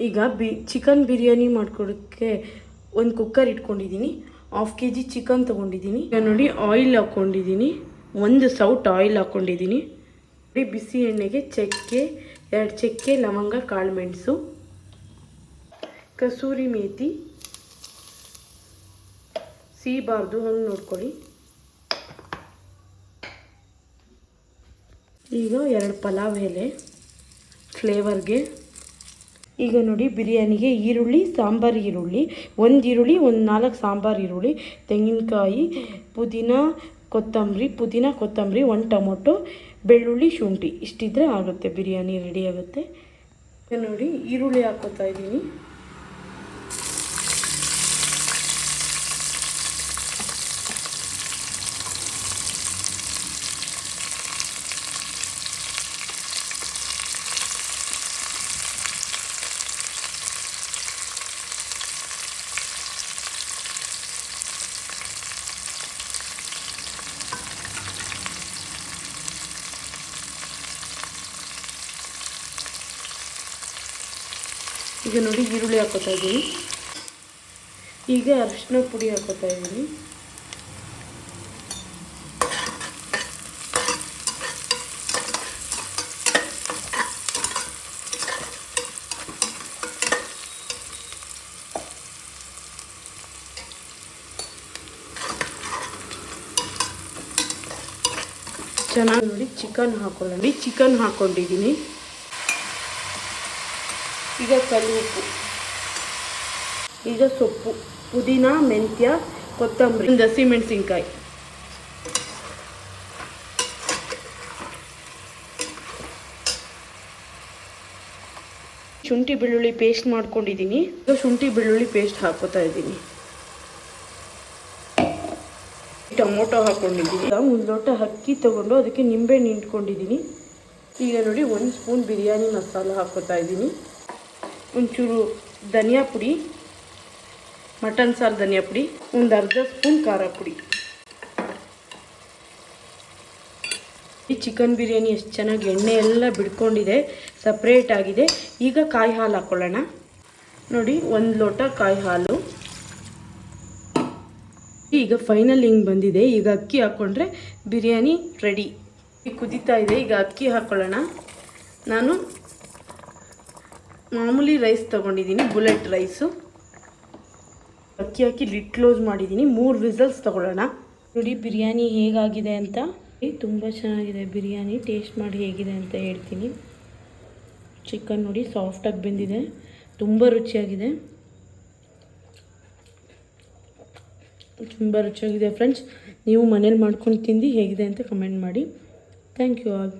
ಈಗ ಚಿಕನ್ ಬಿರಿಯಾನಿ ಮಾಡ್ಕೊಡೋಕ್ಕೆ ಒಂದು ಕುಕ್ಕರ್ ಇಟ್ಕೊಂಡಿದ್ದೀನಿ. 1/2 kg ಚಿಕನ್ ತೊಗೊಂಡಿದ್ದೀನಿ. ಈಗ ನೋಡಿ ಆಯಿಲ್ ಹಾಕ್ಕೊಂಡಿದ್ದೀನಿ, 1 ಸೌಟ್ ಆಯಿಲ್ ಹಾಕ್ಕೊಂಡಿದ್ದೀನಿ. ಬಿಸಿ ಎಣ್ಣೆಗೆ ಚಕ್ಕೆ, 2 ಚಕ್ಕೆ, ಲವಂಗ, ಕಾಳು ಮೆಣಸು, ಕಸೂರಿ ಮೇಥಿ, ಸಿಹಿಬಾರ್ದು ಹಂಗೆ ನೋಡ್ಕೊಳ್ಳಿ. ಈಗ 2 ಪಲಾವ್ ಎಲೆ ಫ್ಲೇವರ್ಗೆ. ಈಗ ನೋಡಿ ಬಿರಿಯಾನಿಗೆ ಈರುಳ್ಳಿ, ಸಾಂಬಾರು ಈರುಳ್ಳಿ, 1 ಈರುಳ್ಳಿ, 4 ಸಾಂಬಾರು ಈರುಳ್ಳಿ, ತೆಂಗಿನಕಾಯಿ, ಪುದೀನ ಕೊತ್ತಂಬರಿ, 1 ಟೊಮೊಟೊ, ಬೆಳ್ಳುಳ್ಳಿ, ಶುಂಠಿ ಇಷ್ಟಿದ್ರೆ ಆಗುತ್ತೆ, ಬಿರಿಯಾನಿ ರೆಡಿ ಆಗುತ್ತೆ. ಈಗ ನೋಡಿ ಈರುಳ್ಳಿ ಹಾಕೋತಾ ಇದ್ದೀನಿ. ಈಗ ನೋಡಿ ಈರುಳ್ಳಿ ಹಾಕೋತಾ ಇದ್ದೀನಿ. ಈಗ ಅರಿಶಿನ ಪುಡಿ ಹಾಕೋತಾ ಇದ್ದೀನಿ. ಚೆನ್ನಾಗಿ ನೋಡಿ ಚಿಕನ್ ಹಾಕೊಳ್ಳಿ. ಚಿಕನ್ ಹಾಕ್ಕೊಂಡಿದ್ದೀನಿ. ಈಗ ಕಲ್ಲುಪ್ಪು, ಈಗ ಸೊಪ್ಪು, ಪುದೀನ, ಮೆಂತ್ಯ, ಕೊತ್ತಂಬರಿ, 1 ಹಸಿಮೆಣಸಿನ್ಕಾಯಿ, ಶುಂಠಿ ಬೆಳ್ಳುಳ್ಳಿ ಪೇಸ್ಟ್ ಮಾಡ್ಕೊಂಡಿದ್ದೀನಿ. ಈಗ ಶುಂಠಿ ಬೆಳ್ಳುಳ್ಳಿ ಪೇಸ್ಟ್ ಹಾಕೋತಾ ಇದ್ದೀನಿ. ಟೊಮೊಟೊ ಹಾಕ್ಕೊಂಡಿದ್ದೀನಿ. 1 ಲೋಟ ಅಕ್ಕಿ ತೊಗೊಂಡು ಅದಕ್ಕೆ ನಿಂಬೆಹಣ್ಣು ಹಿಂಡ್ಕೊಂಡಿದ್ದೀನಿ. ಈಗ ನೋಡಿ 1 ಸ್ಪೂನ್ ಬಿರಿಯಾನಿ ಮಸಾಲ ಹಾಕೋತಾ ಇದ್ದೀನಿ. ಒಂಚೂರು ಧನಿಯಾ ಪುಡಿ, ಮಟನ್ ಸಾರು ಧನಿಯಾ ಪುಡಿ, 1 ಅರ್ಧ ಸ್ಪೂನ್ ಖಾರ ಪುಡಿ. ಈ ಚಿಕನ್ ಬಿರಿಯಾನಿ ಎಷ್ಟು ಚೆನ್ನಾಗಿ ಎಣ್ಣೆ ಎಲ್ಲ ಬಿಡ್ಕೊಂಡಿದೆ, ಸಪ್ರೇಟ್ ಆಗಿದೆ. ಈಗ ಕಾಯಿ ಹಾಲು ಹಾಕ್ಕೊಳ್ಳೋಣ. ನೋಡಿ 1 ಲೋಟ ಕಾಯಿ ಹಾಲು. ಈಗ ಫೈನಲ್ ಹಿಂಗೆ ಬಂದಿದೆ. ಈಗ ಅಕ್ಕಿ ಹಾಕ್ಕೊಂಡ್ರೆ ಬಿರಿಯಾನಿ ರೆಡಿ. ಈಗ ಕುದೀತಾ ಇದೆ. ಈಗ ಅಕ್ಕಿ ಹಾಕ್ಕೊಳ್ಳೋಣ. ನಾನು ಮಾಮೂಲಿ ರೈಸ್ ತೊಗೊಂಡಿದ್ದೀನಿ, ಬುಲೆಟ್ ರೈಸು. ಅಕ್ಕಿ ಹಾಕಿ ಲಿಡ್ ಕ್ಲೋಸ್ ಮಾಡಿದ್ದೀನಿ. 3 ವಿಸಲ್ಸ್ ತೊಗೊಳ್ಳೋಣ. ನೋಡಿ ಬಿರಿಯಾನಿ ಹೇಗಾಗಿದೆ ಅಂತ. ತುಂಬ ಚೆನ್ನಾಗಿದೆ ಬಿರಿಯಾನಿ. ಟೇಸ್ಟ್ ಮಾಡಿ ಹೇಗಿದೆ ಅಂತ ಹೇಳ್ತೀನಿ. ಚಿಕನ್ ನೋಡಿ ಸಾಫ್ಟಾಗಿ ಬೆಂದಿದೆ, ತುಂಬ ರುಚಿಯಾಗಿದೆ. ಫ್ರೆಂಡ್ಸ್, ನೀವು ಮನೇಲಿ ಮಾಡ್ಕೊಂಡು ತಿಂದು ಹೇಗಿದೆ ಅಂತ ಕಮೆಂಟ್ ಮಾಡಿ. Thank you all.